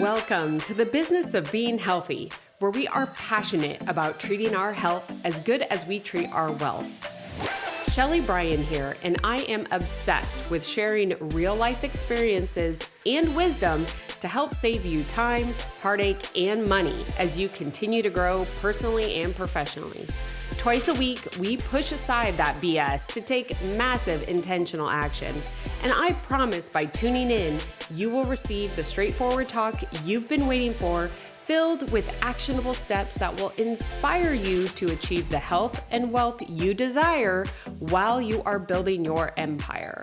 Welcome to the business of being healthy, where we are passionate about treating our health as good as we treat our wealth. Sheley Brien here, and I am obsessed with sharing real life experiences and wisdom to help save you time, heartache, and money as you continue to grow personally and professionally. Twice a week, we push aside that BS to take massive intentional action. And I promise by tuning in, you will receive the straightforward talk you've been waiting for, filled with actionable steps that will inspire you to achieve the health and wealth you desire while you are building your empire.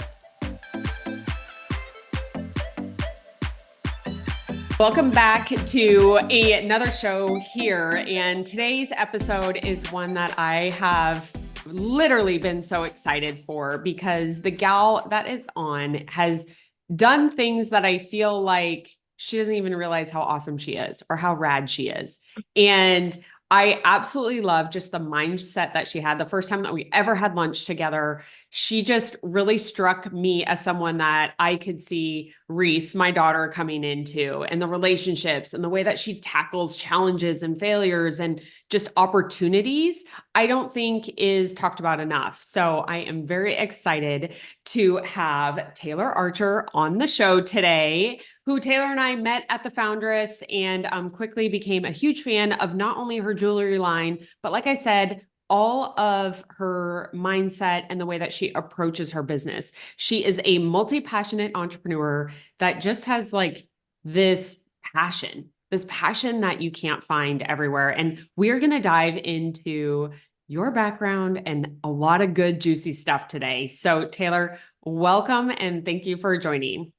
Welcome back to another show here, and today's episode is one that I have literally been so excited for because the gal that is on has done things that I feel like she doesn't even realize how awesome she is or how rad she is. And I absolutely love just the mindset that she had. The first time that we ever had lunch together, she just really struck me as someone that I could see Reese, my daughter, coming into, and the relationships and the way that she tackles challenges and failures and just opportunities, I don't think is talked about enough. So I am very excited to have Taylor Archer on the show today, who Taylor and I met at the Foundress and quickly became a huge fan of not only her jewelry line, but like I said, all of her mindset and the way that she approaches her business. She is a multi-passionate entrepreneur that just has like this passion that you can't find everywhere. And we're going to dive into your background and a lot of good, juicy stuff today. So Taylor, welcome and thank you for joining.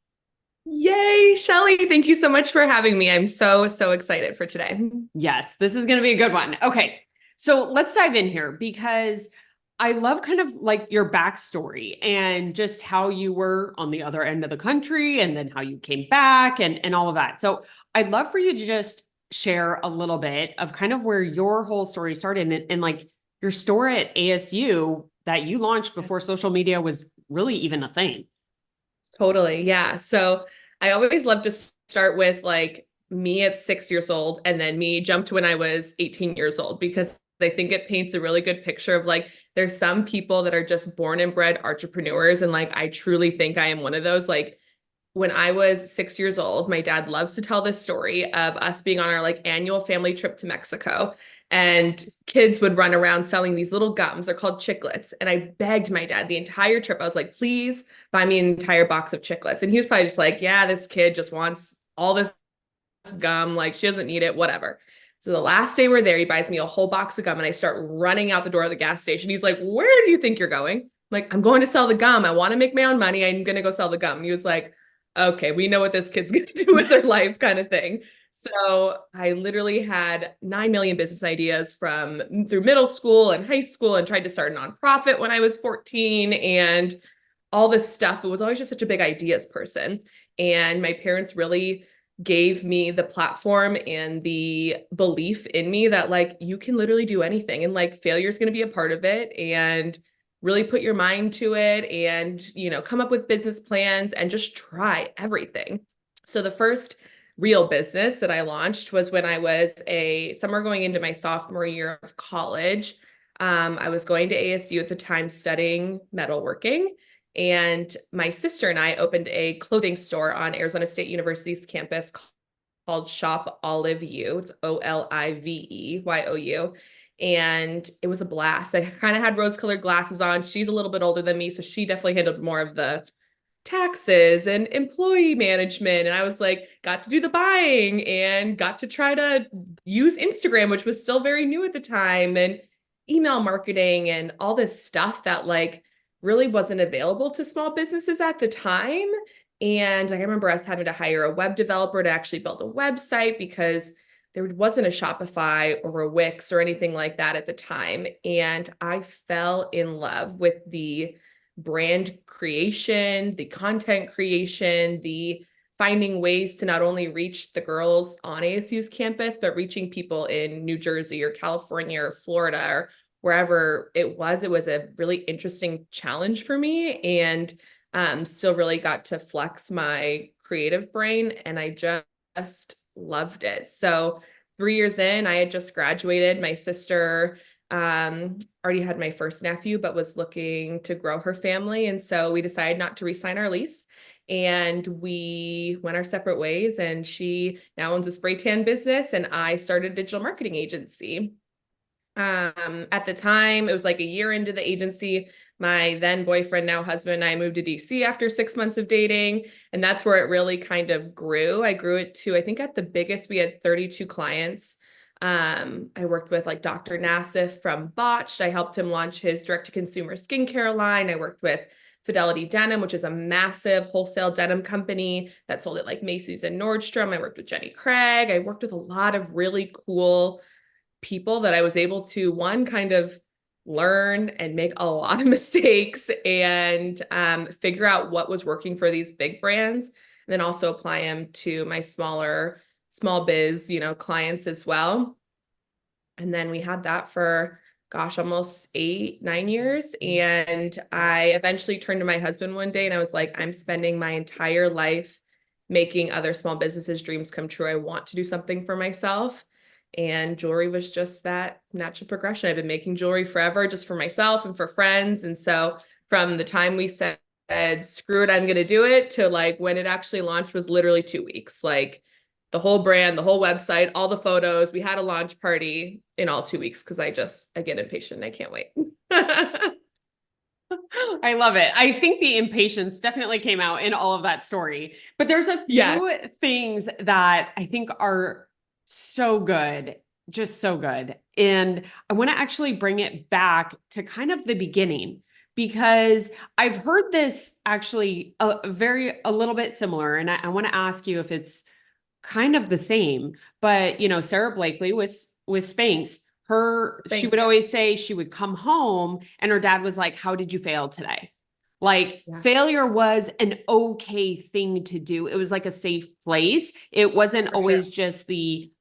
Yay, Sheley. Thank you so much for having me. I'm so excited for today. Yes, this is going to be a good one. Okay. So let's dive in here because I love kind of like your backstory and just how you were on the other end of the country and then how you came back and all of that. So I'd love for you to just share a little bit of kind of where your whole story started and like your store at ASU that you launched before social media was really even a thing. Totally. Yeah. So I always love to start with like me at 6 years old and then me jump to when I was 18 years old, because I think it paints a really good picture of like, there's some people that are just born and bred entrepreneurs. And like, I truly think I am one of those. Like, when I was 6 years old, my dad loves to tell this story of us being on our like annual family trip to Mexico, and kids would run around selling these little gums. They're called chiclets. And I begged my dad the entire trip. I was like, please buy me an entire box of chiclets. And he was probably just like, yeah, this kid just wants all this gum. Like, she doesn't need it, whatever. So the last day we're there, he buys me a whole box of gum and I start running out the door of the gas station. He's like, where do you think you're going? I'm like, I'm going to sell the gum. I want to make my own money. I'm going to go sell the gum. And he was like, okay, we know what this kid's going to do with their life, kind of thing. So I literally had 9 million business ideas from through middle school and high school, and tried to start a nonprofit when I was 14 and all this stuff, but was always just such a big ideas person. And my parents really gave me the platform and the belief in me that like, you can literally do anything, and like failure is going to be a part of it, and really put your mind to it and, come up with business plans and just try everything. So the first real business that I launched was when I was a summer going into my sophomore year of college. I was going to ASU at the time studying metalworking, and my sister and I opened a clothing store on Arizona State University's campus called Shop Olive U. It's OLIVEYOU. And it was a blast. I kind of had rose-colored glasses on. She's a little bit older than me, so she definitely handled more of the taxes and employee management. And I was like, got to do the buying and got to try to use Instagram, which was still very new at the time, and email marketing and all this stuff that like really wasn't available to small businesses at the time. And I remember us having to hire a web developer to actually build a website because there wasn't a Shopify or a Wix or anything like that at the time. And I fell in love with the brand creation, the content creation, the finding ways to not only reach the girls on ASU's campus, but reaching people in New Jersey or California or Florida or wherever it was. It was a really interesting challenge for me, and still really got to flex my creative brain. And I just loved it. So 3 years in, I had just graduated. My sister already had my first nephew, but was looking to grow her family. And so we decided not to re-sign our lease. And we went our separate ways. And she now owns a spray tan business, and I started a digital marketing agency. At the time, it was like a year into the agency. My then boyfriend, now husband, and I moved to DC after 6 months of dating. And that's where it really kind of grew. I grew it to, I think at the biggest, we had 32 clients. I worked with like Dr. Nassif from Botched. I helped him launch his direct-to-consumer skincare line. I worked with Fidelity Denim, which is a massive wholesale denim company that sold at like Macy's and Nordstrom. I worked with Jenny Craig. I worked with a lot of really cool people that I was able to, one, kind of learn and make a lot of mistakes and figure out what was working for these big brands, and then also apply them to my small biz, clients as well. And then we had that for, gosh, almost 8-9 years. And I eventually turned to my husband one day and I was like, I'm spending my entire life making other small businesses' dreams come true. I want to do something for myself. And jewelry was just that natural progression. I've been making jewelry forever, just for myself and for friends. And so from the time we said, screw it, I'm going to do it, to like when it actually launched was literally 2 weeks. Like the whole brand, the whole website, all the photos. We had a launch party in all 2 weeks because I get impatient. I can't wait. I love it. I think the impatience definitely came out in all of that story, but there's a few Yes. things that I think are so good, just so good. And I want to actually bring it back to kind of the beginning, because I've heard this actually a little bit similar. And I want to ask you if it's kind of the same, but Sarah Blakely with Spanx, she would always say she would come home and her dad was like, how did you fail today? Like failure was an okay thing to do. It was like a safe place. It wasn't always just the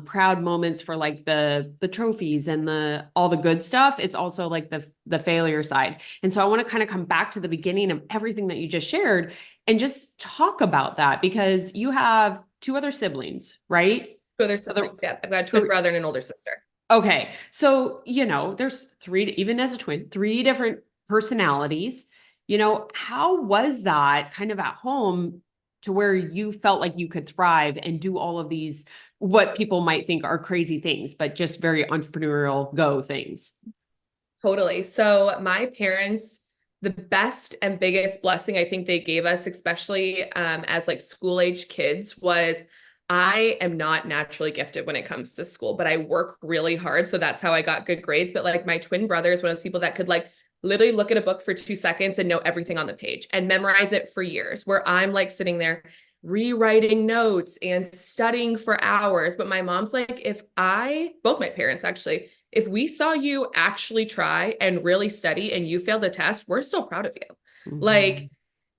proud moments for like the trophies and all the good stuff. It's also like the failure side. And so I want to kind of come back to the beginning of everything that you just shared and just talk about that, because you have 2 other siblings, right? 2 other siblings. Yeah, I've got a twin brother and an older sister. Okay. So, there's 3, even as a twin, 3 different personalities. How was that kind of at home to where you felt like you could thrive and do all of these, what people might think are crazy things, but just very entrepreneurial go things? Totally. So my parents, the best and biggest blessing I think they gave us, especially as like school age kids, was I am not naturally gifted when it comes to school, but I work really hard. So that's how I got good grades. But like my twin brother is one of those people that could like literally look at a book for 2 seconds and know everything on the page and memorize it for years, where I'm like sitting there rewriting notes and studying for hours. But my mom's like, both my parents actually, if we saw you actually try and really study and you failed the test, we're still proud of you. Mm-hmm. Like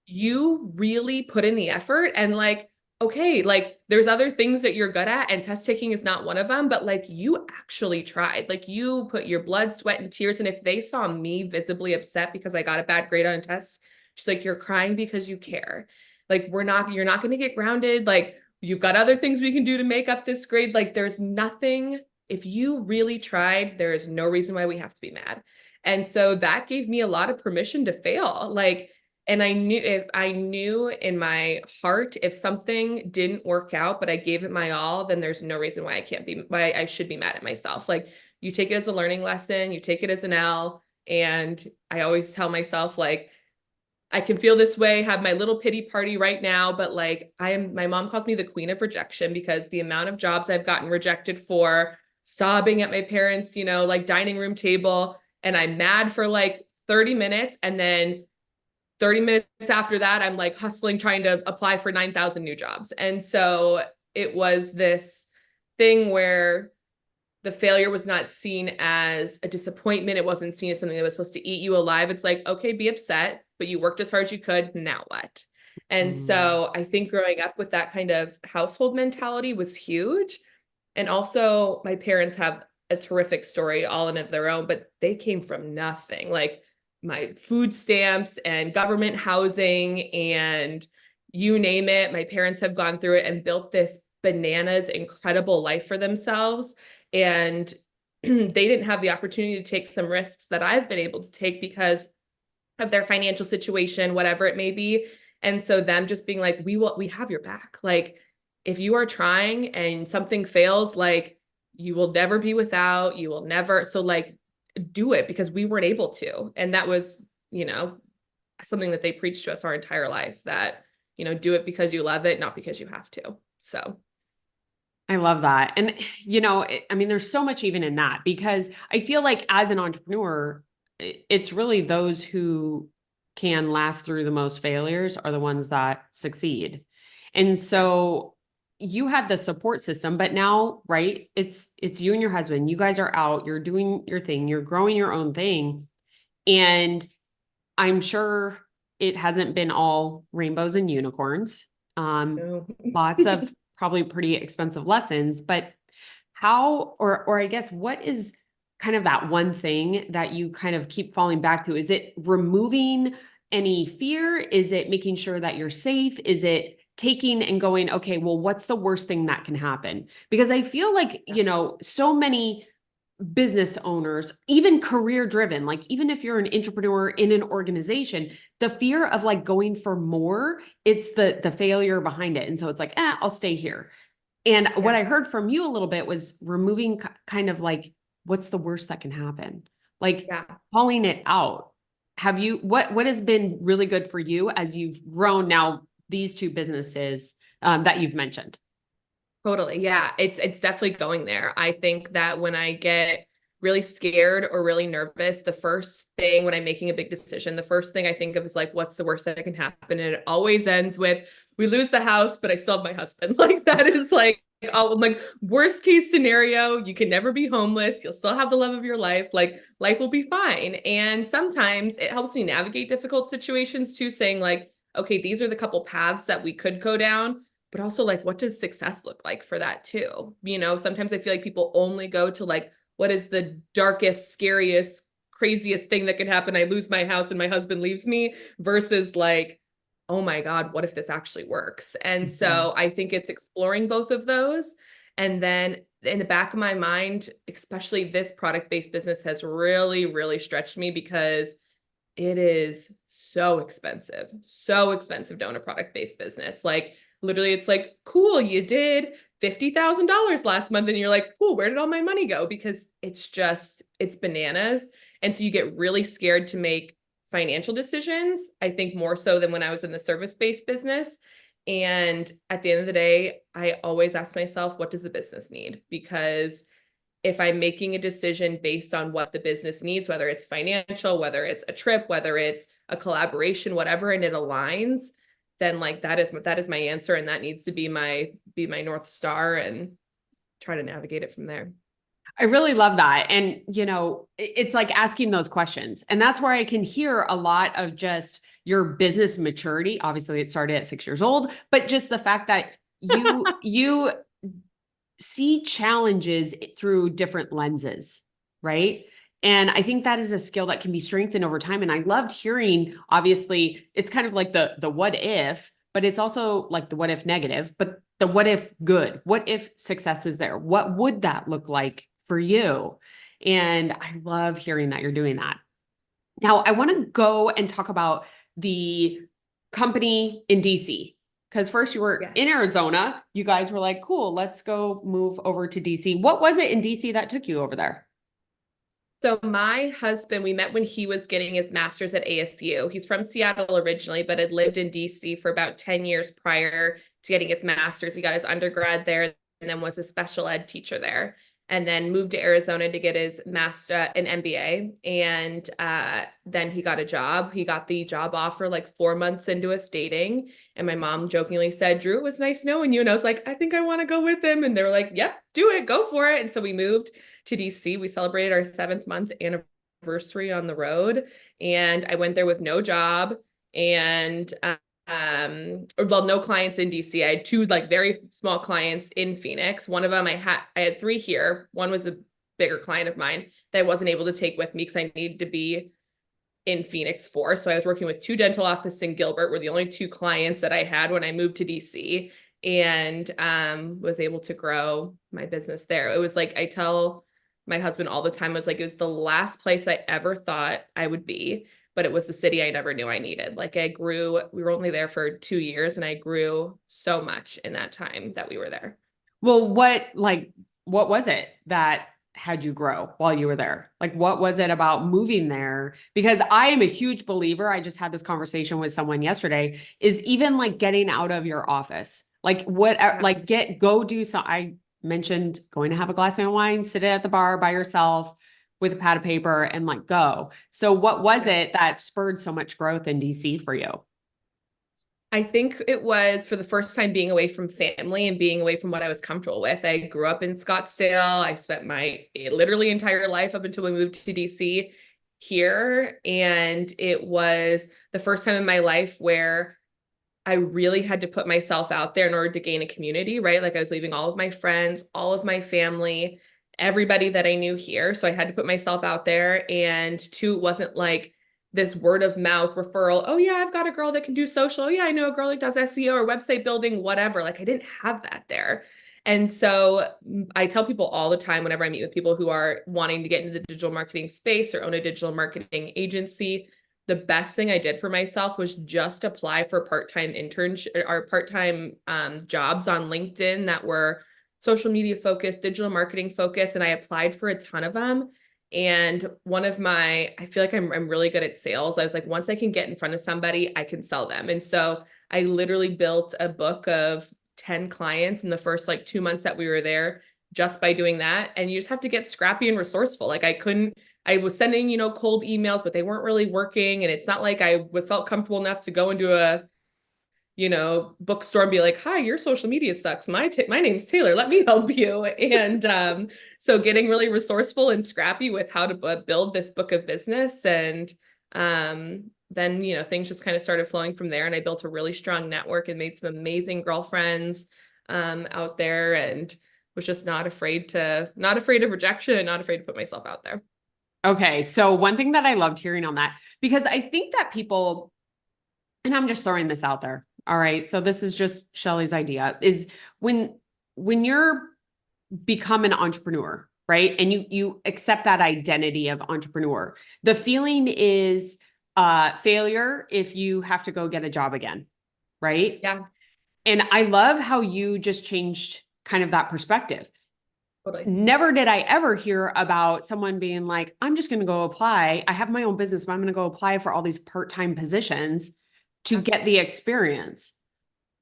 you really put in the effort, and like, okay, like there's other things that you're good at and test taking is not one of them, but like you actually tried, like you put your blood, sweat, and tears. And if they saw me visibly upset because I got a bad grade on a test, she's like, you're crying because you care. Like you're not going to get grounded. Like you've got other things we can do to make up this grade. Like there's nothing, if you really tried, there is no reason why we have to be mad. And so that gave me a lot of permission to fail. Like, and I knew in my heart, if something didn't work out, but I gave it my all, then there's no reason why I should be mad at myself. Like you take it as a learning lesson, you take it as an L. And I always tell myself, like, I can feel this way, have my little pity party right now, but like my mom calls me the queen of rejection, because the amount of jobs I've gotten rejected for, sobbing at my parents, like dining room table, and I'm mad for like 30 minutes. And then 30 minutes after that, I'm like hustling, trying to apply for 9,000 new jobs. And so it was this thing where the failure was not seen as a disappointment. It wasn't seen as something that was supposed to eat you alive. It's like, okay, be upset, but you worked as hard as you could. Now what? And so I think growing up with that kind of household mentality was huge. And also my parents have a terrific story all in of their own, but they came from nothing. Like my food stamps and government housing and you name it, my parents have gone through it and built this bananas, incredible life for themselves. And they didn't have the opportunity to take some risks that I've been able to take because of their financial situation, whatever it may be. And so them just being like, we have your back. Like, if you are trying and something fails, like, you will never be without, you will never. So like, do it, because we weren't able to. And that was, something that they preached to us our entire life, that, do it because you love it, not because you have to. So I love that. And, I mean, there's so much even in that, because I feel like as an entrepreneur, it's really those who can last through the most failures are the ones that succeed. And so you had the support system, but now, right, it's you and your husband. You guys are out, you're doing your thing, you're growing your own thing. And I'm sure it hasn't been all rainbows and unicorns. no. Lots of probably pretty expensive lessons, but how, or I guess, what is kind of that one thing that you kind of keep falling back to? Is it removing any fear? Is it making sure that you're safe? Is it taking and going, okay, well, what's the worst thing that can happen? Because I feel like, so many business owners, even career driven, like even if you're an entrepreneur in an organization, the fear of like going for more, it's the failure behind it. And so it's like, I'll stay here. And what I heard from you a little bit was removing kind of like, what's the worst that can happen? Like calling it out. Have you, what has been really good for you as you've grown now these two businesses that you've mentioned? Totally. Yeah. It's definitely going there. I think that when I get really scared or really nervous, the first thing when I'm making a big decision, the first thing I think of is like, what's the worst that can happen? And it always ends with, we lose the house, but I still have my husband. Like, that is like, oh, like, worst case scenario, you can never be homeless. You'll still have the love of your life. Like, life will be fine. And sometimes it helps me navigate difficult situations too, saying like, okay, these are the couple paths that we could go down, but also like, what does success look like for that too? Sometimes I feel like people only go to like, what is the darkest, scariest, craziest thing that could happen? I lose my house and my husband leaves me, versus like, oh my God, what if this actually works? And so I think it's exploring both of those. And then in the back of my mind, especially this product-based business has really, really stretched me, because it is so expensive to own a product-based business. Like, literally, it's like, cool, you did $50,000 last month. And you're like, cool, where did all my money go? Because it's bananas. And so you get really scared to make financial decisions, I think more so than when I was in the service-based business. And at the end of the day, I always ask myself, what does the business need? Because if I'm making a decision based on what the business needs, whether it's financial, whether it's a trip, whether it's a collaboration, whatever, and it aligns, then like that is my answer. And that needs to be my North Star, and try to navigate it from there. I really love that. And, it's like asking those questions. And that's where I can hear a lot of just your business maturity. Obviously, it started at 6 years old, but just the fact that you see challenges through different lenses, right? And I think that is a skill that can be strengthened over time. And I loved hearing, obviously, it's kind of like the what if, but it's also like the what if negative, but the what if good. What if success is there? What would that look like for you? And I love hearing that you're doing that. Now, I want to go and talk about the company in DC. Because first you were in Arizona. You guys were like, cool, let's go move over to DC. What was it in DC that took you over there? So my husband, we met when he was getting his master's at ASU. He's from Seattle originally, but had lived in DC for about 10 years prior to getting his master's. He got his undergrad there and then was a special ed teacher there, and then moved to Arizona to get his master, an MBA. And then he got a job. He got the job offer like 4 months into us dating. And my mom jokingly said, Drew, it was nice knowing you. And I was like, I think I want to go with him. And they were like, yep, do it, go for it. And so we moved to DC. We celebrated our 7th month anniversary on the road. And I went there with no job and no clients in DC. I had 2 like very small clients in Phoenix. One of them I had 3 here. One was a bigger client of mine that I wasn't able to take with me because I needed to be in Phoenix for. So I was working with 2 dental offices in Gilbert, were the only 2 clients that I had when I moved to DC. and was able to grow my business there. It was like, I tell my husband all the time, I was like, it was the last place I ever thought I would be, but it was the city I never knew I needed. Like I grew, we were only there for 2 years and I grew so much in that time that we were there. Well, what was it that had you grow while you were there? Like, what was it about moving there? Because I am a huge believer. I just had this conversation with someone yesterday, is even like getting out of your office. Like what, Yeah. like go do some, I mentioned going to have a glass of wine, sit at the bar by yourself with a pad of paper and like go. So what was Yeah. it that spurred so much growth in DC for you? I think it was for the first time being away from family and being away from what I was comfortable with. I grew up in Scottsdale. I spent my literally entire life up until we moved to DC here. And it was the first time in my life where I really had to put myself out there in order to gain a community, right? Like I was leaving all of my friends, all of my family, everybody that I knew here. So I had to put myself out there. And two, it wasn't like this word of mouth referral. Oh yeah, I've got a girl that can do social. Oh, yeah, I know a girl that does SEO or website building, whatever. Like I didn't have that there. And so I tell people all the time whenever I meet with people who are wanting to get into the digital marketing space or own a digital marketing agency, the best thing I did for myself was just apply for part-time internships or part-time jobs on LinkedIn that were social media focused, digital marketing focused. And I applied for a ton of them. And one of my, I feel like I'm really good at sales. I was like, once I can get in front of somebody, I can sell them. And so I literally built a book of 10 clients in the first like 2 months that we were there just by doing that. And you just have to get scrappy and resourceful. Like I was sending, cold emails, but they weren't really working. And it's not like I felt comfortable enough to go into a, bookstore and be like, hi, your social media sucks. My name's Taylor. Let me help you. And so getting really resourceful and scrappy with how to build this book of business. And then, things just kind of started flowing from there. And I built a really strong network and made some amazing girlfriends out there, and was just not afraid of rejection and not afraid to put myself out there. Okay. So one thing that I loved hearing on that, because I think that people, and I'm just throwing this out there. All right. So this is just Sheley's idea, is when you're become an entrepreneur, right? And you accept that identity of entrepreneur, the feeling is failure if you have to go get a job again, right? Yeah, And I love how you just changed kind of that perspective. totally. Never did I ever hear about someone being like, I'm just going to go apply. I have my own business, but I'm going to go apply for all these part-time positions to Yeah. get the experience.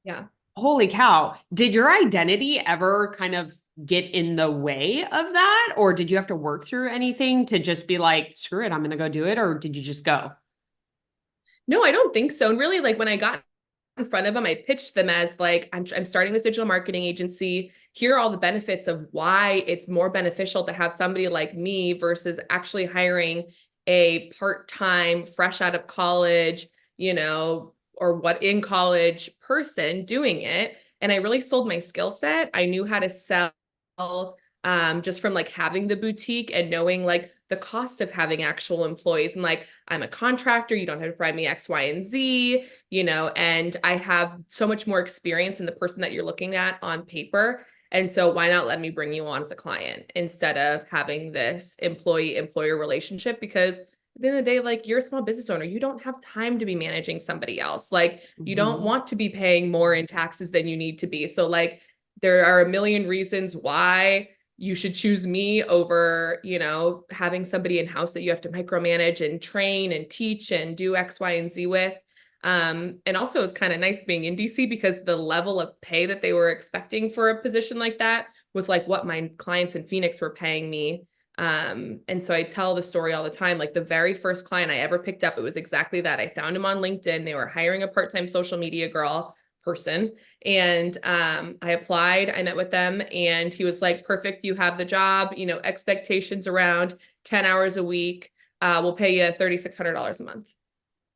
Yeah. Holy cow. Did your identity ever kind of get in the way of that? Or did you have to work through anything to just be like, screw it, I'm going to go do it? Or did you just go? No, I don't think so. And really, like when I got in front of them, I pitched them as like, I'm starting this digital marketing agency. Here are all the benefits of why it's more beneficial to have somebody like me versus actually hiring a part-time, fresh out of college, or what in college person doing it. And I really sold my skill set. I knew how to sell just from like having the boutique and knowing like the cost of having actual employees. And like, I'm a contractor, you don't have to provide me X, Y, and Z, and I have so much more experience in the person that you're looking at on paper. And so why not let me bring you on as a client instead of having this employee-employer relationship? Because at the end of the day, like you're a small business owner, you don't have time to be managing somebody else. Like you don't want to be paying more in taxes than you need to be. So like there are a million reasons why you should choose me over, having somebody in-house that you have to micromanage and train and teach and do X, Y, and Z with. And also it's kind of nice being in DC because the level of pay that they were expecting for a position like that was like what my clients in Phoenix were paying me. And so I tell the story all the time, like the very first client I ever picked up, it was exactly that. I found him on LinkedIn. They were hiring a part-time social media person. And I applied, I met with them, and he was like, perfect, you have the job, expectations around 10 hours a week. We'll pay you $3,600 a month.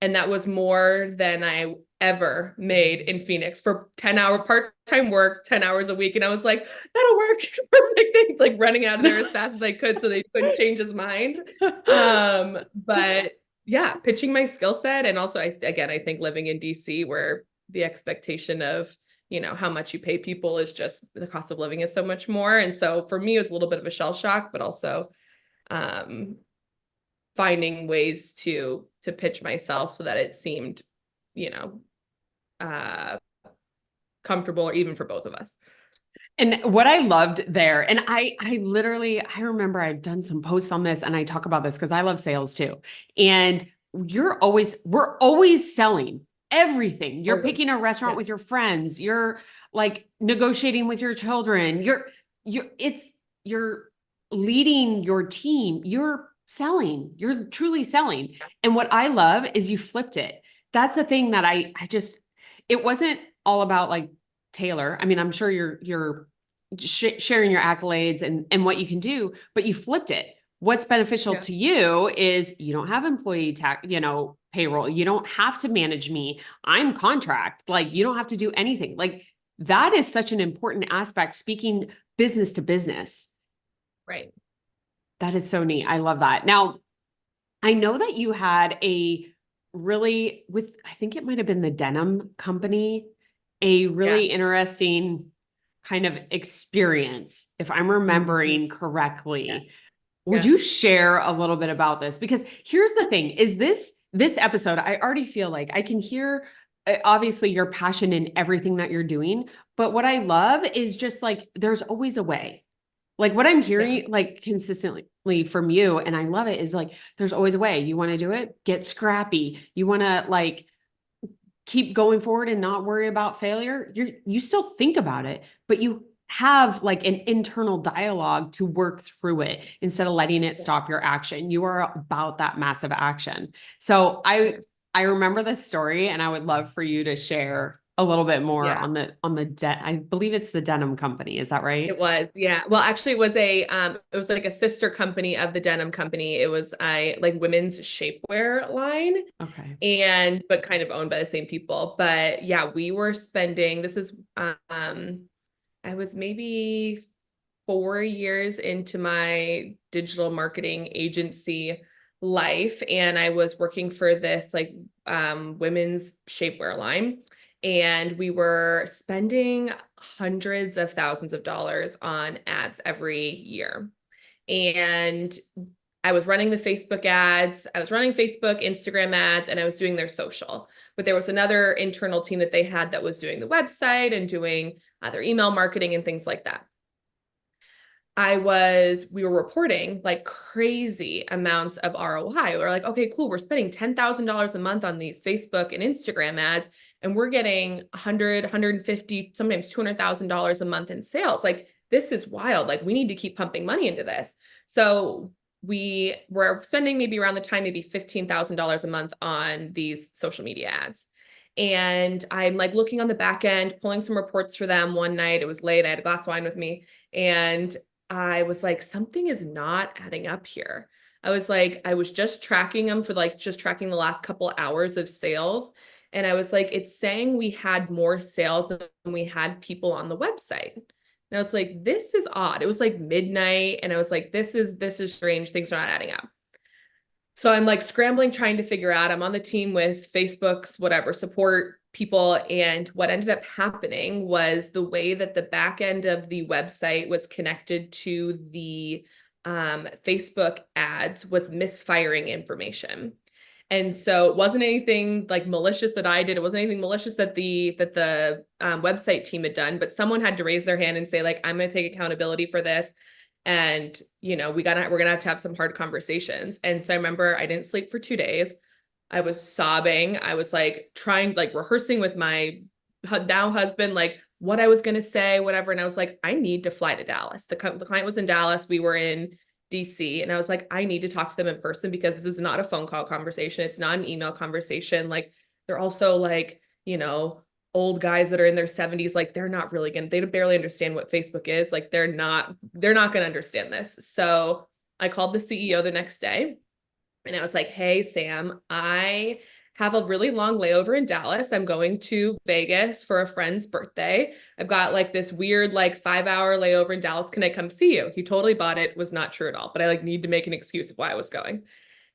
And that was more than I ever made in Phoenix for 10-hour part-time work, 10 hours a week. And I was like, that'll work. Perfect thing. Like running out of there as fast as I could so they couldn't change his mind. But yeah, pitching my skill set. And also I think living in DC where the expectation of, how much you pay people is just the cost of living is so much more. And so for me, it was a little bit of a shell shock, but also finding ways to pitch myself so that it seemed, you know, comfortable, or even for both of us. And what I loved there, and I literally, I remember I've done some posts on this and I talk about this because I love sales too. And we're always selling everything. You're picking a restaurant with your friends. You're like negotiating with your children. You're leading your team. You're selling. You're truly selling. And what I love is you flipped it. That's the thing that it wasn't all about like Taylor. I mean, I'm sure you're sharing your accolades and what you can do, but you flipped it. What's beneficial to you is you don't have employee tax, payroll. You don't have to manage me. I'm contract. Like you don't have to do anything. Like that is such an important aspect, speaking business to business. Right. That is so neat. I love that. Now, I know that you had I think it might have been the denim company, a really interesting kind of experience, if I'm remembering correctly. Yes. Would you share a little bit about this? Because here's the thing, is this episode, I already feel like I can hear obviously your passion in everything that you're doing, but what I love is just like, there's always a way. Like what I'm hearing like consistently from you, and I love it, is like, there's always a way. You want to do it, get scrappy. You want to like keep going forward and not worry about failure. You still think about it, but you have like an internal dialogue to work through it instead of letting it stop your action. You are about that massive action. So I remember this story, and I would love for you to share a little bit more on I believe it's the denim company. Is that right? It was, yeah. Well, actually it was like a sister company of the denim company. It was like women's shapewear line. Okay. But kind of owned by the same people. But yeah, we were spending, this is I was maybe 4 years into my digital marketing agency life, and I was working for this like women's shapewear line. And we were spending hundreds of thousands of dollars on ads every year. And I was running the Facebook ads, I was running Facebook, Instagram ads, and I was doing their social. But there was another internal team that they had that was doing the website and doing their email marketing and things like that. We were reporting like crazy amounts of ROI. We're like, okay, cool. We're spending $10,000 a month on these Facebook and Instagram ads, and we're getting 100, 150, sometimes $200,000 a month in sales. Like, this is wild. Like, we need to keep pumping money into this. So we were spending maybe around the time, maybe $15,000 a month on these social media ads. And I'm like looking on the back end, pulling some reports for them one night. It was late. I had a glass of wine with me. And I was like, something is not adding up here. I was just tracking them for like just tracking the last couple hours of sales. And I was like, it's saying we had more sales than we had people on the website. And I was like, this is odd. It was like midnight. And I was like, this is strange. Things are not adding up. So I'm like scrambling, trying to figure out, I'm on the team with Facebook's whatever support people. And what ended up happening was the way that the back end of the website was connected to the Facebook ads was misfiring information. And so it wasn't anything like malicious that I did. It wasn't anything malicious that the website team had done, but someone had to raise their hand and say like, I'm going to take accountability for this. And, we're going to have some hard conversations. And so I remember I didn't sleep for 2 days. I was sobbing. I was like rehearsing with my now husband, like what I was going to say, whatever. And I was like, I need to fly to Dallas. The client was in Dallas. We were in DC. And I was like, I need to talk to them in person, because this is not a phone call conversation. It's not an email conversation. Like, they're also like, old guys that are in their 70s, like they barely understand what Facebook is. Like they're not going to understand this. So I called the CEO the next day and I was like, hey, Sam, I have a really long layover in Dallas. I'm going to Vegas for a friend's birthday. I've got like this weird, like 5-hour layover in Dallas. Can I come see you? He totally bought it. Was not true at all, but I like need to make an excuse of why I was going.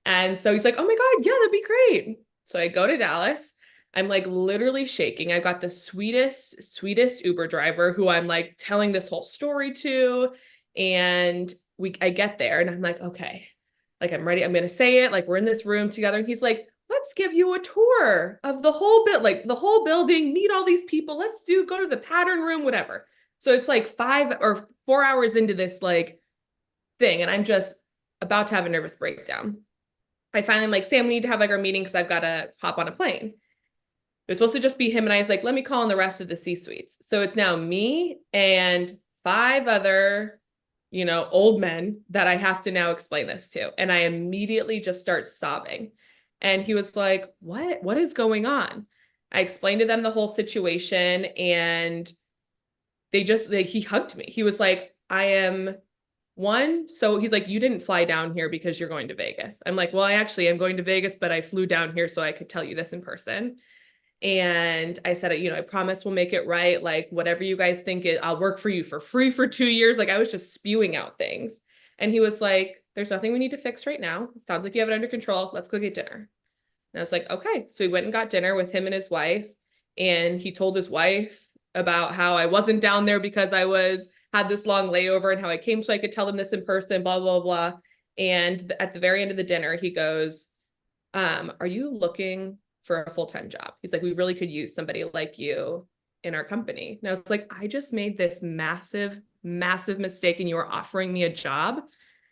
And so he's like, oh my God, yeah, that'd be great. So I go to Dallas. I'm like literally shaking. I got the sweetest Uber driver who I'm like telling this whole story to. And I get there and I'm like, okay, like I'm ready. I'm going to say it. Like we're in this room together. And he's like, let's give you a tour of the whole bit, like the whole building, meet all these people. Go to the pattern room, whatever. So it's like 5 or 4 hours into this like thing. And I'm just about to have a nervous breakdown. I finally am like, Sam, we need to have like our meeting because I've got to hop on a plane. It was supposed to just be him and I. Was like, let me call in the rest of the C-suites. So it's now me and 5 other, old men that I have to now explain this to. And I immediately just start sobbing. And he was like, what is going on? I explained to them the whole situation and he hugged me. He was like, I am one. So he's like, you didn't fly down here because you're going to Vegas. I'm like, well, I actually am going to Vegas, but I flew down here so I could tell you this in person. And I said, I promise we'll make it right. Like, whatever you guys think I'll work for you for free for 2 years. Like, I was just spewing out things. And he was like, there's nothing we need to fix right now. It sounds like you have it under control. Let's go get dinner. And I was like, okay. So we went and got dinner with him and his wife. And he told his wife about how I wasn't down there because had this long layover and how I came so I could tell them this in person, blah, blah, blah. And at the very end of the dinner, he goes, are you looking for a full-time job? He's like, we really could use somebody like you in our company. And I was like, I just made this massive mistake and you are offering me a job.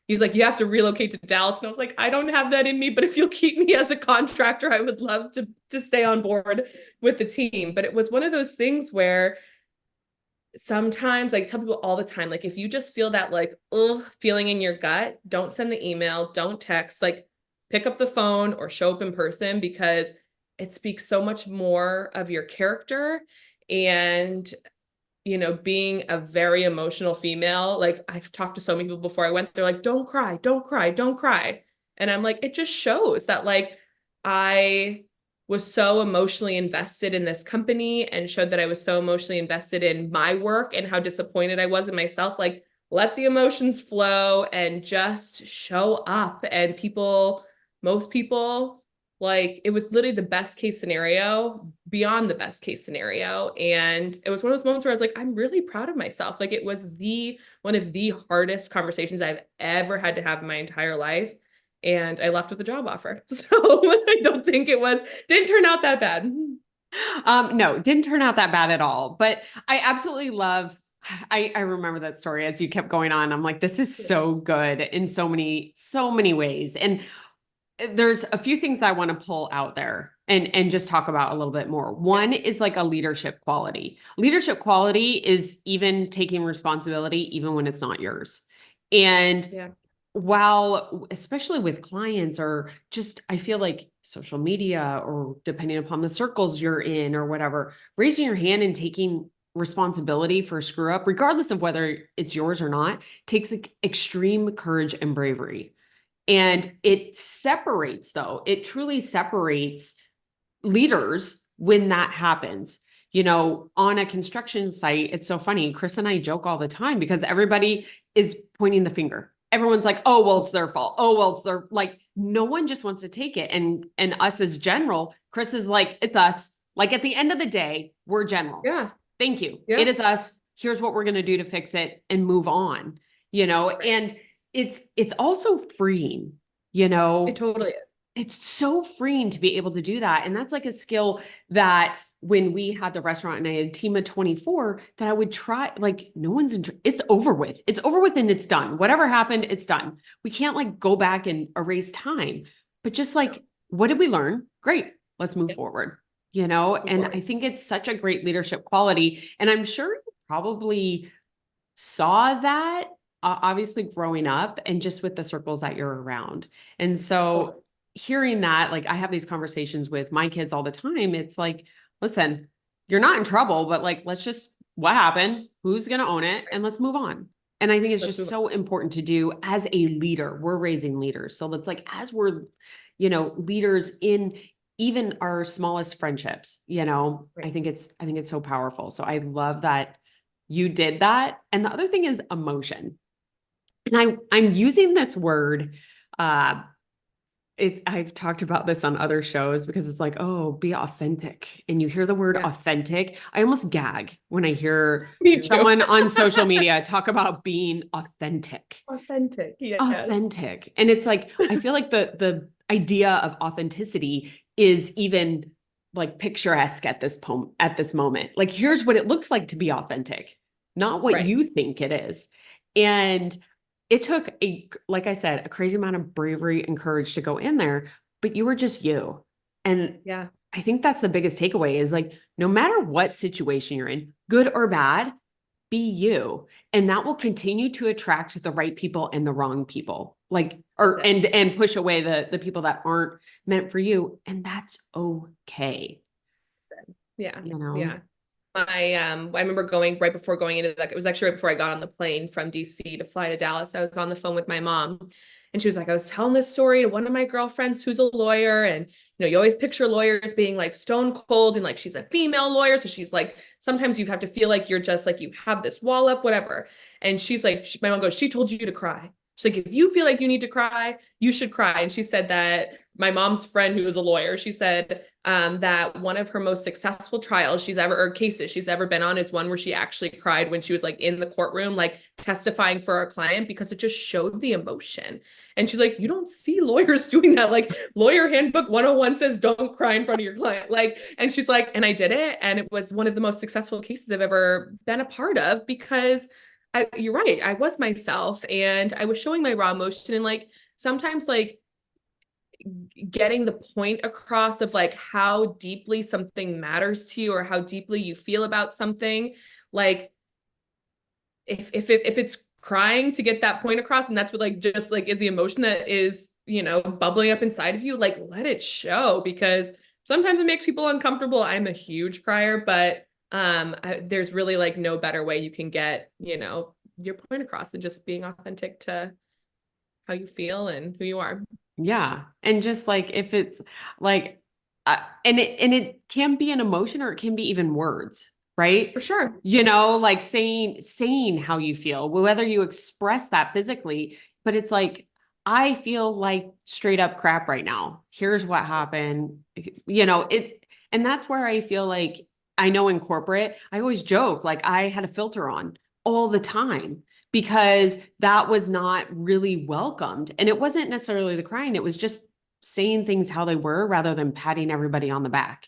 He's like, you have to relocate to Dallas. And I was like, I don't have that in me, but if you'll keep me as a contractor, I would love to stay on board with the team. But it was one of those things where sometimes, like, tell people all the time, like, if you just feel that like feeling in your gut, don't send the email, don't text, like pick up the phone or show up in person, because it speaks so much more of your character. And being a very emotional female, like I've talked to so many people before I went, they're like, don't cry, don't cry, don't cry. And I'm like, it just shows that like I was so emotionally invested in this company and showed that I was so emotionally invested in my work and how disappointed I was in myself. Like, let the emotions flow and just show up. And most people, like, it was literally the best case scenario beyond the best case scenario. And it was one of those moments where I was like, I'm really proud of myself. Like, it was one of the hardest conversations I've ever had to have in my entire life. And I left with a job offer. So I don't think didn't turn out that bad. No, didn't turn out that bad at all. But I absolutely love, I remember that story as you kept going on. I'm like, this is so good in so many ways. And there's a few things that I want to pull out there and just talk about a little bit more. One is like a leadership quality. Leadership quality is even taking responsibility, even when it's not yours. And while, especially with clients or just, I feel like social media or depending upon the circles you're in or whatever, raising your hand and taking responsibility for a screw up, regardless of whether it's yours or not, takes extreme courage and bravery. And it truly separates leaders when that happens. On a construction site, it's so funny. Chris and I joke all the time because everybody is pointing the finger. Everyone's like, oh, well, it's their fault. Oh, well, it's their, like, no one just wants to take it. And us as general, Chris is like, it's us. Like, at the end of the day, we're general. Yeah. Thank you. Yeah. It is us. Here's what we're going to do to fix it and move on, and it's also freeing, It totally is. It's so freeing to be able to do that. And that's like a skill that when we had the restaurant and I had a team of 24 that I would try, like, it's over with. It's over with and it's done. Whatever happened, it's done. We can't like go back and erase time, but just like, what did we learn? Great. Let's move forward, and I think it's such a great leadership quality. And I'm sure you probably saw that obviously growing up and just with the circles that you're around. And so hearing that, like, I have these conversations with my kids all the time. It's like, listen, you're not in trouble, but like, what happened? Who's going to own it? And let's move on. And I think it's just so important to do as a leader. We're raising leaders. So it's like, as we're, leaders in even our smallest friendships, I think it's so powerful. So I love that you did that. And the other thing is emotion. And I'm using this word, I've talked about this on other shows because it's like, oh, be authentic. And you hear the word Yeah. authentic. I almost gag when I hear Me too. someone on social media talk about being authentic. Authentic. Yes. Authentic. And it's like, I feel like the idea of authenticity is even like picturesque at this moment. Like, here's what it looks like to be authentic, not what Right. you think it is. And it took like I said, a crazy amount of bravery and courage to go in there, but you were just you. And Yeah. I think that's the biggest takeaway is like, no matter what situation you're in, good or bad, be you. And that will continue to attract the right people and the wrong people. Like, or, and push away the people that aren't meant for you. And that's okay. Yeah. You know? Yeah. I remember going right before going into that. It was actually right before I got on the plane from DC to fly to Dallas. I was on the phone with my mom and she was like, I was telling this story to one of my girlfriends who's a lawyer. And, you always picture lawyers being like stone cold and like she's a female lawyer. So she's like, sometimes you have to feel like you're just like, you have this wall up, whatever. And she's like, my mom goes, she told you to cry. She's like, if you feel like you need to cry, you should cry. And she said that my mom's friend, who was a lawyer, she said that one of her most successful trials she's ever, or cases she's ever been on is one where she actually cried when she was like in the courtroom, like testifying for our client because it just showed the emotion. And she's like, you don't see lawyers doing that. Like lawyer handbook 101 says, don't cry in front of your client. Like, and she's like, and I did it. And it was one of the most successful cases I've ever been a part of because you're right. I was myself and I was showing my raw emotion and like, sometimes like getting the point across of like how deeply something matters to you or how deeply you feel about something. Like if it's crying to get that point across and that's what like just like is the emotion that is, bubbling up inside of you, like let it show because sometimes it makes people uncomfortable. I'm a huge crier, but there's really like no better way you can get, your point across than just being authentic to how you feel and who you are. Yeah. And just like if it's like and it can be an emotion or it can be even words, right? For sure. Like saying how you feel, whether you express that physically, but it's like I feel like straight up crap right now. Here's what happened. It's and that's where I feel like I know in corporate, I always joke like I had a filter on all the time because that was not really welcomed. And it wasn't necessarily the crying, it was just saying things how they were rather than patting everybody on the back,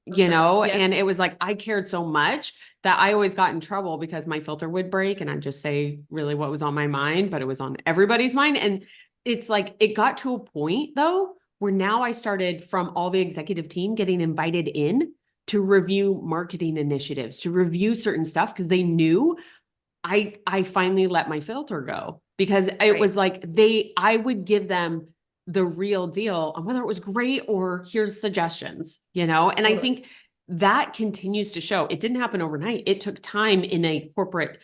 For sure. Yeah. and it was like I cared so much that I always got in trouble because my filter would break and I'd just say really what was on my mind, but it was on everybody's mind. And it's like it got to a point though where now I started from all the executive team getting invited in to review marketing initiatives, to review certain stuff because they knew I finally let my filter go because it was like I would give them the real deal on whether it was great or here's suggestions, and I think that continues to show. It didn't happen overnight. It took time in a corporate,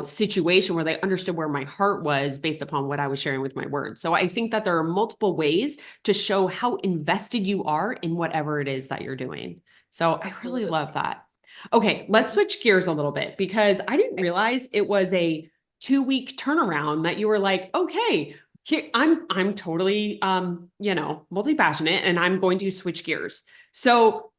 situation where they understood where my heart was based upon what I was sharing with my words. So I think that there are multiple ways to show how invested you are in whatever it is that you're doing. So I really love that. Okay, let's switch gears a little bit because I didn't realize it was a 2-week turnaround that you were like, okay, here, I'm totally multi-passionate and I'm going to switch gears. So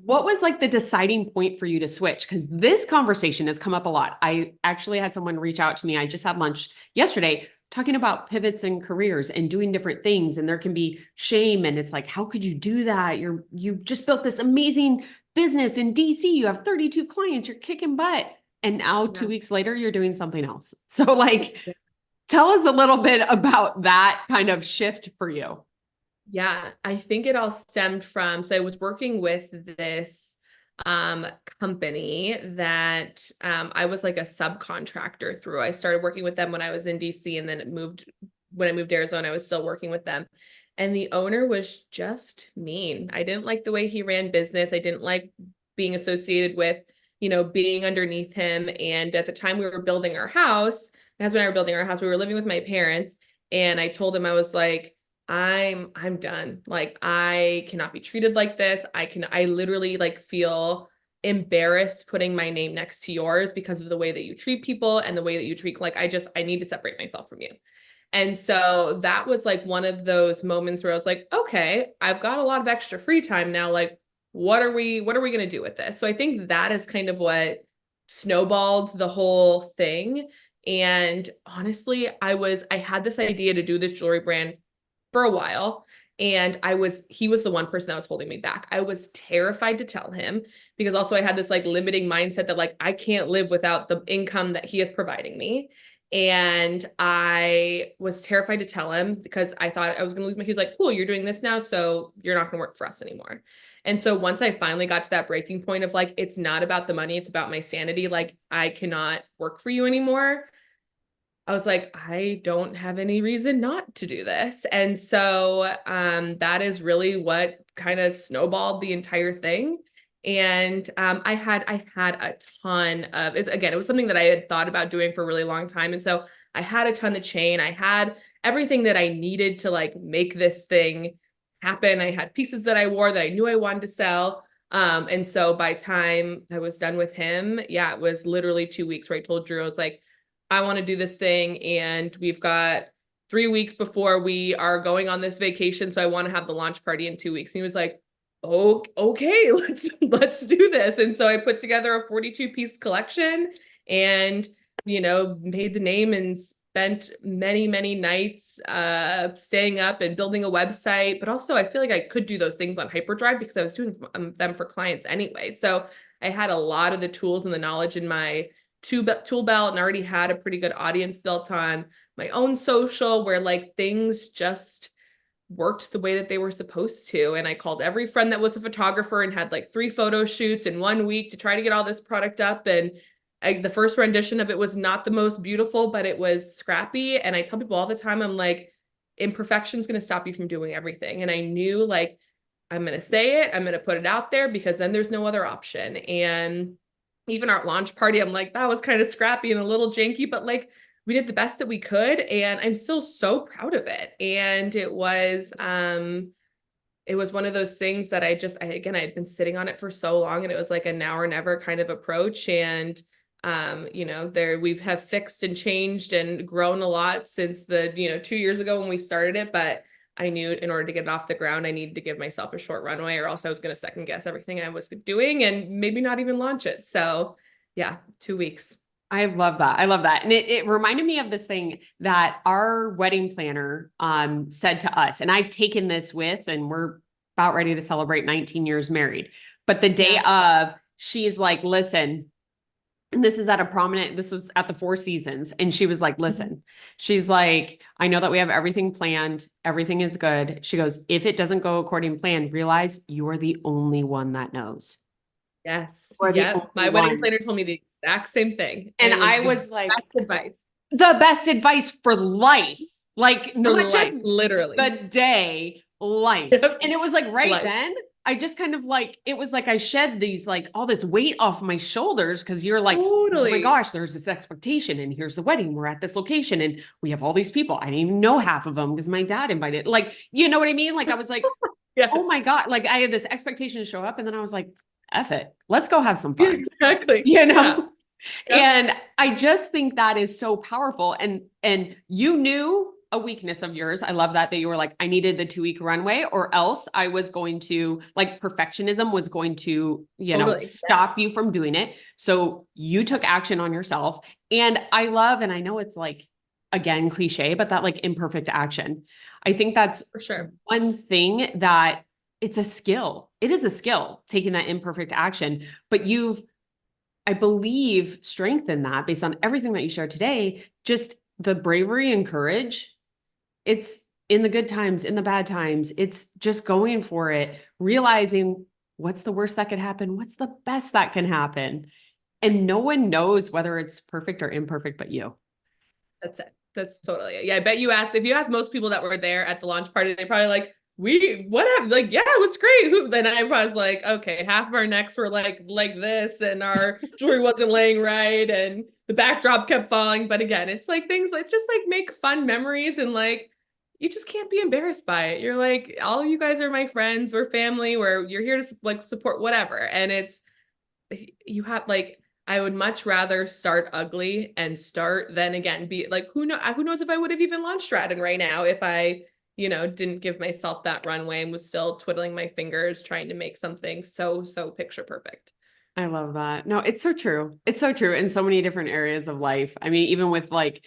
what was like the deciding point for you to switch? Because this conversation has come up a lot. I actually had someone reach out to me. I just had lunch yesterday talking about pivots in careers and doing different things. And there can be shame. And it's like, how could you do that? You just built this amazing business in DC. You have 32 clients, you're kicking butt. And now 2 weeks later, you're doing something else. So like, tell us a little bit about that kind of shift for you. Yeah, I think it all stemmed from, so I was working with this company that I was like a subcontractor through. I started working with them when I was in DC and then when I moved to Arizona, I was still working with them. And the owner was just mean. I didn't like the way he ran business. I didn't like being associated with, being underneath him. And at the time we were building our house, my husband and I were building our house, we were living with my parents. And I told him, I was like, I'm done. Like, I cannot be treated like this. I literally like feel embarrassed putting my name next to yours because of the way that you treat people and the way that you treat, like, I need to separate myself from you. And so that was like one of those moments where I was like, okay, I've got a lot of extra free time now. Like, what are we going to do with this? So I think that is kind of what snowballed the whole thing. And honestly, I had this idea to do this jewelry brand for a while. And he was the one person that was holding me back. I was terrified to tell him because also I had this like limiting mindset that like I can't live without the income that he is providing me. And I was terrified to tell him because I thought I was going to lose my, he's like, cool, you're doing this now. So you're not going to work for us anymore. And so once I finally got to that breaking point of like, it's not about the money, it's about my sanity. Like I cannot work for you anymore. I was like, I don't have any reason not to do this. And so that is really what kind of snowballed the entire thing. And I had a ton of again, it was something that I had thought about doing for a really long time. And so I had a ton of chain. I had everything that I needed to like make this thing happen. I had pieces that I wore that I knew I wanted to sell. And so by time I was done with him, yeah, it was literally 2 weeks where I told Drew, I was like, I want to do this thing, and we've got 3 weeks before we are going on this vacation, so I want to have the launch party in 2 weeks. And he was like, oh, okay, let's do this. And so I put together a 42-piece collection and, made the name and spent many, many nights staying up and building a website. But also I feel like I could do those things on hyperdrive because I was doing them for clients anyway. So I had a lot of the tools and the knowledge in my tool belt and already had a pretty good audience built on my own social where like things just worked the way that they were supposed to. And I called every friend that was a photographer and had like 3 photo shoots in 1 week to try to get all this product up. And the first rendition of it was not the most beautiful, but it was scrappy. And I tell people all the time, I'm like, imperfection is going to stop you from doing everything. And I knew like, I'm going to say it, I'm going to put it out there because then there's no other option. And even our launch party, I'm like, that was kind of scrappy and a little janky, but like we did the best that we could. And I'm still so proud of it. And it was one of those things that I had been sitting on it for so long, and it was like a now or never kind of approach. And we have fixed and changed and grown a lot since the 2 years ago when we started it, but I knew in order to get it off the ground, I needed to give myself a short runway, or else I was going to second guess everything I was doing and maybe not even launch it. So yeah, 2 weeks. I love that. I love that. And it reminded me of this thing that our wedding planner said to us, and I've taken this with, and we're about ready to celebrate 19 years married. But the day of, she's like, listen, and this was at the Four Seasons. And she was like, listen, she's like, I know that we have everything planned. Everything is good. She goes, if it doesn't go according to plan, realize you are the only one that knows. Yes. Yep. My wedding planner told me the exact same thing. And I was like, best advice. The best advice for life. Like not just literally the day, life. Yep. And it was like life. then I just kind of like, it was like I shed these like all this weight off my shoulders because you're like, totally. oh my gosh, there's this expectation and here's the wedding. We're at this location and we have all these people. I didn't even know half of them because my dad invited. Like, you know what I mean? Like I was like, yes. Oh my God. Like I had this expectation to show up and then I was like, F it. Let's go have some fun. Yeah, exactly. Yeah. And I just think that is so powerful. And you knew a weakness of yours. I love that you were like, I needed the 2-week runway or else I was going to like perfectionism was going to, stop you from doing it. So you took action on yourself. And I love, and I know it's like, again, cliche, but that like imperfect action. I think that's for sure one thing that it's a skill. It is a skill taking that imperfect action, but I believe strengthen that based on everything that you shared today, just the bravery and courage. It's in the good times, in the bad times. It's just going for it, realizing what's the worst that could happen, what's the best that can happen. And no one knows whether it's perfect or imperfect but you. That's it. That's totally it. Yeah, I bet if you ask most people that were there at the launch party, they probably like, whatever, like, yeah, what's great. Then I was like, okay, half of our necks were like this, and our jewelry wasn't laying right, and the backdrop kept falling. But again, it's like things like just like make fun memories, and like you just can't be embarrassed by it. You're like, all of you guys are my friends, we're family, you're here to like support whatever. And you have like I would much rather start ugly and start then again be like, who knows if I would have even launched RAD right now if I, didn't give myself that runway and was still twiddling my fingers trying to make something so picture perfect. I love that. No, it's so true. It's so true in so many different areas of life. I mean, even with like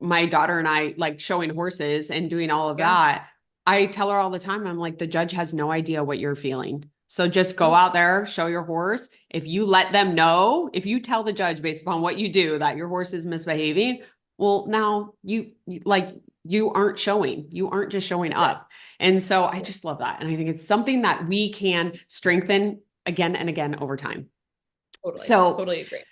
my daughter and I like showing horses and doing all of Yeah. that, I tell her all the time, I'm like, the judge has no idea what you're feeling. So just go Nope. out there, show your horse. If you let them know, if you tell the judge based upon what you do that your horse is misbehaving, well, now like you aren't showing, you aren't just showing Yeah. up. And so I just love that. And I think it's something that we can strengthen again and again over time. So, Totally agree.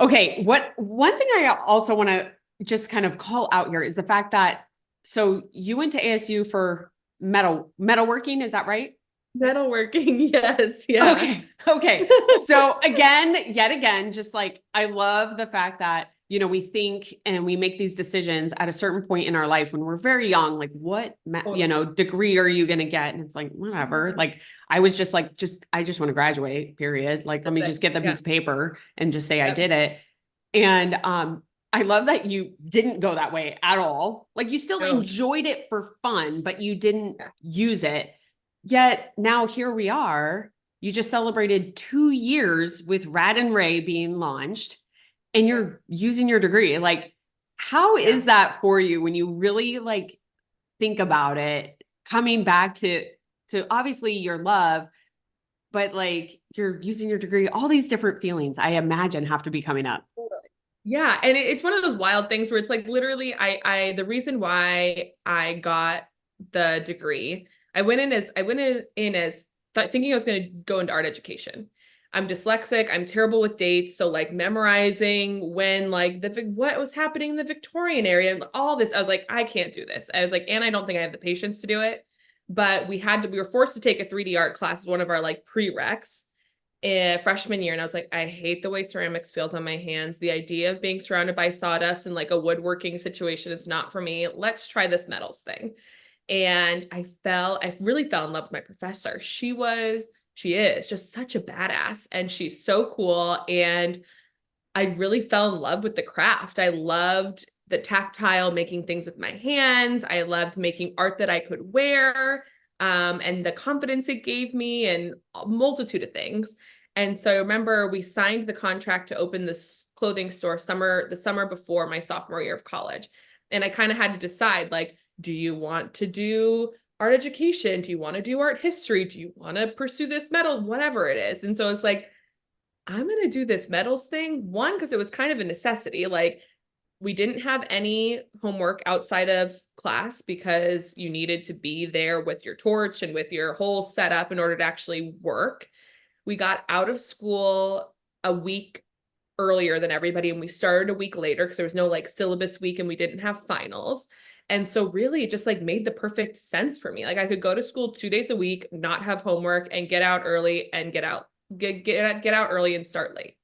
okay, one thing I also want to just kind of call out here is the fact that so you went to ASU for metalworking, is that right? Metalworking, yes, yeah. Okay. Okay. So again, yet again, just like I love the fact that, we think and we make these decisions at a certain point in our life when we're very young, like what, Totally. degree are you going to get? And it's like, whatever. Like I was just like, I just want to graduate, period. Like, let That's me it. just get the Yeah. piece of paper and just say I Yep. did it. And, I love that you didn't go that way at all. Like you still No. enjoyed it for fun, but you didn't Yeah. use it. Yet now here we are. You just celebrated 2 years with RAD RAE being launched and Yeah. you're using your degree. Like, how Yeah. is that for you when you really like think about it, coming back to obviously your love, but like you're using your degree, all these different feelings I imagine have to be coming up. Totally. Yeah, and it's one of those wild things where it's like literally the reason why I got the degree, I went in as thinking I was going to go into art education. I'm dyslexic, I'm terrible with dates, so like memorizing when like what was happening in the Victorian area and all this, I was like I can't do this. I was like, and I don't think I have the patience to do it. But we were forced to take a 3D art class, one of our like prereqs freshman year, and I was like, I hate the way ceramics feels on my hands. The idea of being surrounded by sawdust and like a woodworking situation is not for me. Let's try this metals thing. And I really fell in love with my professor. She is just such a badass and she's so cool. And I really fell in love with the craft. I loved the tactile, making things with my hands. I loved making art that I could wear, and the confidence it gave me, and a multitude of things. And so I remember we signed the contract to open this clothing store the summer before my sophomore year of college. And I kind of had to decide, like, do you want to do art education? Do you want to do art history? Do you want to pursue this metal? Whatever it is. And so it's like, I'm going to do this metals thing. One, because it was kind of a necessity. Like, we didn't have any homework outside of class because you needed to be there with your torch and with your whole setup in order to actually work. We got out of school a week earlier than everybody, and we started a week later because there was no like syllabus week and we didn't have finals. And so really it just like made the perfect sense for me. Like I could go to school 2 days a week, not have homework, and get out early and get out early and start late.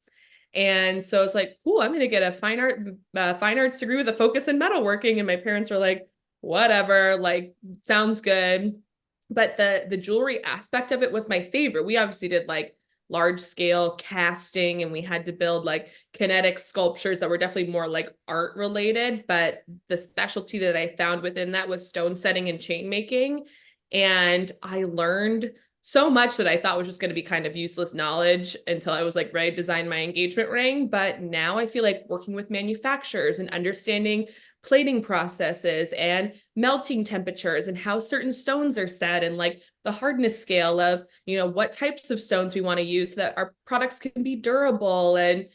And so it's like, cool, I'm going to get a fine arts degree with a focus in metalworking. And my parents were like, whatever, like, sounds good. But the jewelry aspect of it was my favorite. We obviously did like large scale casting and we had to build like kinetic sculptures that were definitely more like art related. But the specialty that I found within that was stone setting and chain making. And I learned so much that I thought was just going to be kind of useless knowledge until I was like ready to design my engagement ring. But now I feel like working with manufacturers and understanding plating processes and melting temperatures and how certain stones are set and like the hardness scale of, what types of stones we want to use so that our products can be durable, and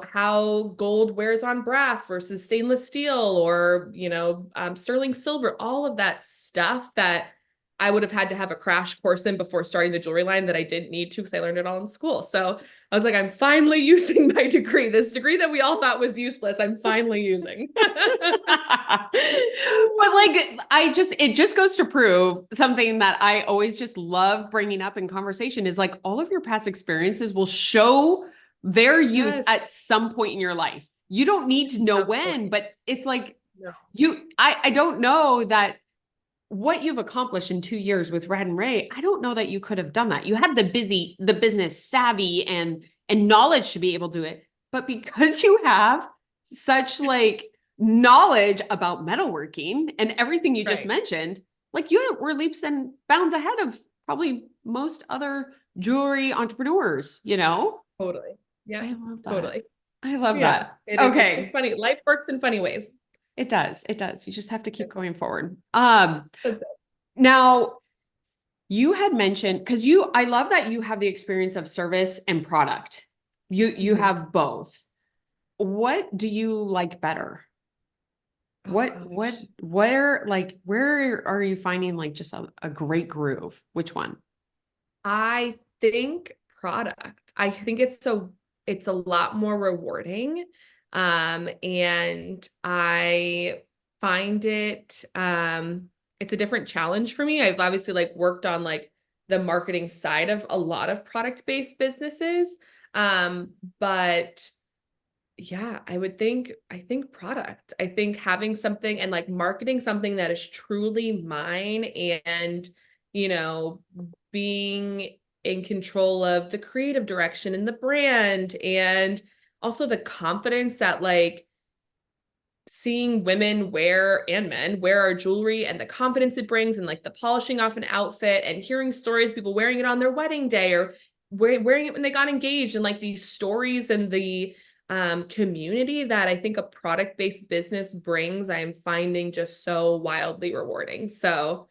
how gold wears on brass versus stainless steel or sterling silver, all of that stuff that I would have had to have a crash course in before starting the jewelry line that I didn't need to because I learned it all in school. So I was like, I'm finally using my degree. This degree that we all thought was useless, I'm finally using. But like it just goes to prove something that I always just love bringing up in conversation is like all of your past experiences will show their use Yes. at some point in your life. You don't need to know when, but it's like No. I don't know that what you've accomplished in 2 years with RAD and RAE, I don't know that you could have done that. You had the business savvy and knowledge to be able to do it. But because you have such like knowledge about metalworking and everything you just Right. mentioned, like you were leaps and bounds ahead of probably most other jewelry entrepreneurs, you know? Totally. Yeah, I love that. totally. I love Yeah, that. it's just Okay. funny. Life works in funny ways. It does. It does. You just have to keep going forward. That's it. Now you had mentioned because I love that you have the experience of service and product. You Mhm. have both. What do you like better? Oh What gosh. where are you finding like just a great groove? Which one? I think product. I think it's a lot more rewarding. And I find it's a different challenge for me. I've obviously like worked on like the marketing side of a lot of product-based businesses. But yeah, I think product. I think having something and like marketing something that is truly mine and, you know, being in control of the creative direction and the brand and also the confidence that like seeing women wear and men wear our jewelry and the confidence it brings and like the polishing off an outfit and hearing stories, people wearing it on their wedding day or wearing it when they got engaged and like these stories and the community that I think a product-based business brings, I'm finding just so wildly rewarding. So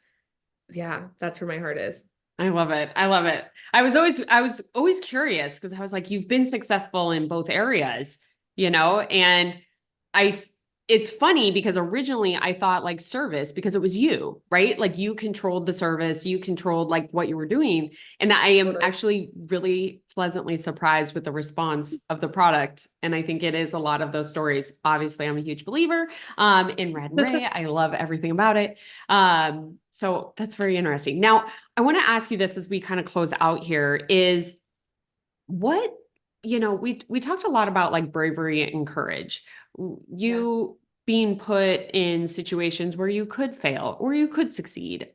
yeah, that's where my heart is. I love it. I love it. I was always curious because I was like, you've been successful in both areas, you know, and I, it's funny because originally I thought like service because it was you, right? Like you controlled the service, you controlled like what you were doing. And I am Totally. actually really pleasantly surprised with the response of the product. And I think it is a lot of those stories. Obviously, I'm a huge believer in RAD and RAE. I love everything about it. So that's very interesting. Now, I want to ask you this as we kind of close out here is what, we talked a lot about like bravery and courage. Yeah. You being put in situations where you could fail or you could succeed,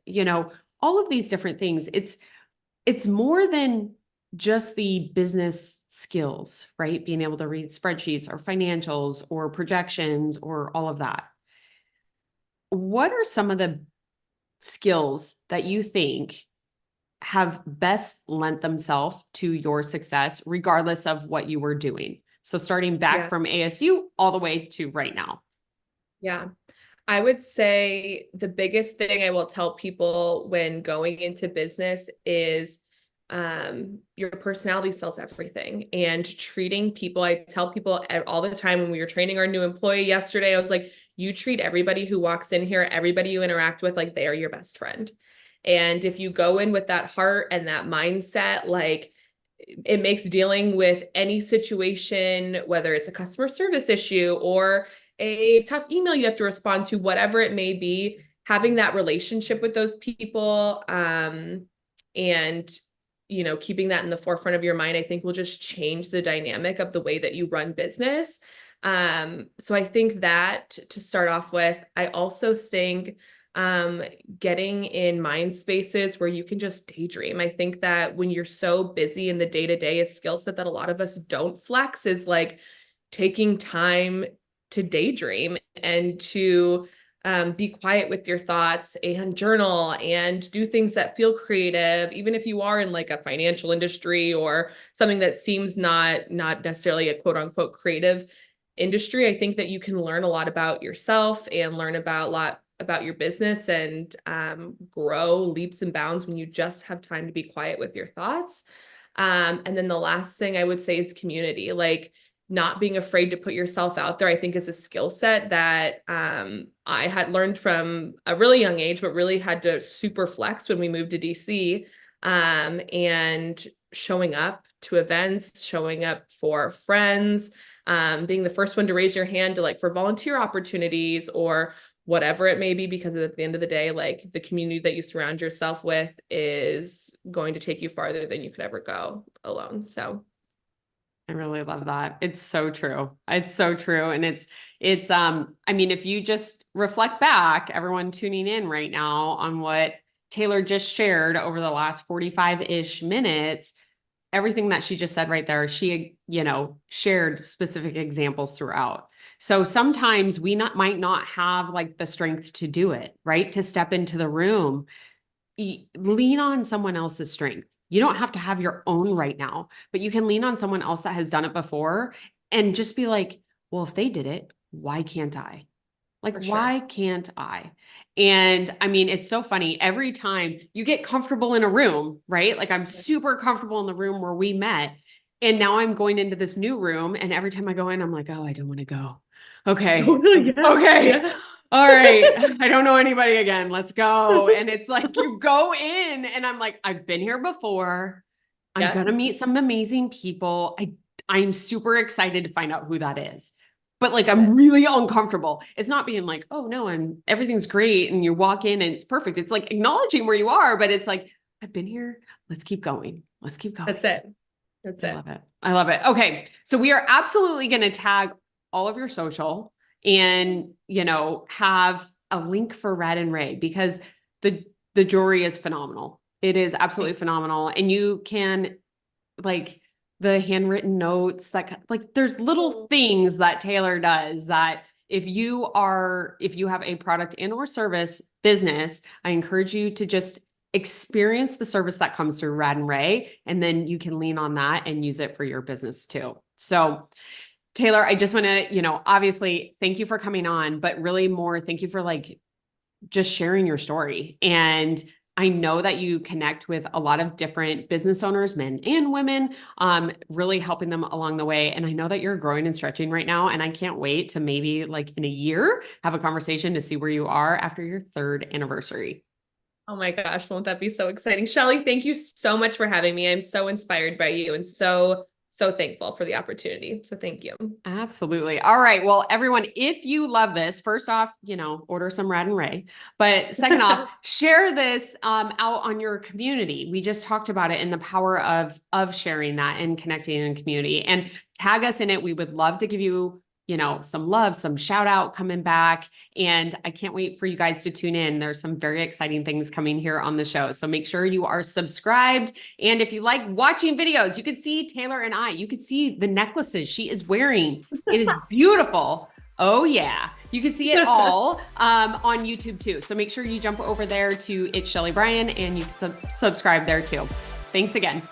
all of these different things. It's more than just the business skills, right? Being able to read spreadsheets or financials or projections or all of that. What are some of the skills that you think have best lent themselves to your success, regardless of what you were doing? So starting back Yeah. from ASU all the way to right now. Yeah. I would say the biggest thing I will tell people when going into business is your personality sells everything and treating people. I tell people all the time when we were training our new employee yesterday, I was like, you treat everybody who walks in here, everybody you interact with, like they are your best friend. And if you go in with that heart and that mindset, like it makes dealing with any situation, whether it's a customer service issue or a tough email you have to respond to, whatever it may be, having that relationship with those people, and keeping that in the forefront of your mind, I think will just change the dynamic of the way that you run business. So I think that to start off with, I also think getting in mind spaces where you can just daydream. I think that when you're so busy in the day-to-day, a skill set that a lot of us don't flex is like taking time to daydream and to be quiet with your thoughts and journal and do things that feel creative, even if you are in like a financial industry or something that seems not necessarily a quote unquote creative industry. I think that you can learn a lot about yourself and learn about a lot about your business and grow leaps and bounds when you just have time to be quiet with your thoughts. And then the last thing I would say is community, like not being afraid to put yourself out there, I think is a skill set that I had learned from a really young age, but really had to super flex when we moved to DC, and showing up to events, showing up for friends, being the first one to raise your hand to like for volunteer opportunities or whatever it may be, because at the end of the day, like the community that you surround yourself with is going to take you farther than you could ever go alone. So I really love that. It's so true. It's so true. And I mean, if you just reflect back, everyone tuning in right now on what Taylor just shared over the last 45-ish minutes, everything that she just said right there, she, shared specific examples throughout. So sometimes we might not have like the strength to do it, right? To step into the room, lean on someone else's strength. You don't have to have your own right now, but you can lean on someone else that has done it before and just be like, well, if they did it, why can't I? Like, For sure. why can't I? And I mean, it's so funny. Every time you get comfortable in a room, right? Like I'm super comfortable in the room where we met. And now I'm going into this new room. And every time I go in, I'm like, oh, I don't want to go. Okay. Totally. Yeah. Okay. Yeah. All right. I don't know anybody again. Let's go. And it's like you go in and I'm like, I've been here before. I'm Yeah. gonna meet some amazing people. I'm super excited to find out who that is. But like I'm really uncomfortable. It's not being like, oh no, everything's great and you walk in and it's perfect. It's like acknowledging where you are, but it's like, I've been here. Let's keep going. Let's keep going. That's it. That's I it. love it. I love it. Okay. So we are absolutely going to tag all of your social and, have a link for Rad and Rae because the jewelry is phenomenal. It is absolutely phenomenal. And you can like the handwritten notes that like there's little things that Taylor does that if you have a product and or service business, I encourage you to just experience the service that comes through Rad and Rae, and then you can lean on that and use it for your business too. So Taylor, I just want to, obviously thank you for coming on, but really more thank you for like just sharing your story. And I know that you connect with a lot of different business owners, men and women, really helping them along the way. And I know that you're growing and stretching right now. And I can't wait to maybe like in a year, have a conversation to see where you are after your 3rd anniversary. Oh my gosh, won't that be so exciting? Sheley, thank you so much for having me. I'm so inspired by you and so thankful for the opportunity. So thank you. Absolutely. All right. Well, everyone, if you love this, first off, order some Rad and Rae. But second off, share this out on your community. We just talked about it and the power of sharing that and connecting in community. And tag us in it. We would love to give you some love, some shout out coming back. And I can't wait for you guys to tune in. There's some very exciting things coming here on the show. So make sure you are subscribed. And if you like watching videos, you can see Taylor and you can see the necklaces she is wearing. It is beautiful. Oh yeah. You can see it all on YouTube too. So make sure you jump over there to It's Sheley Brien and you can subscribe there too. Thanks again.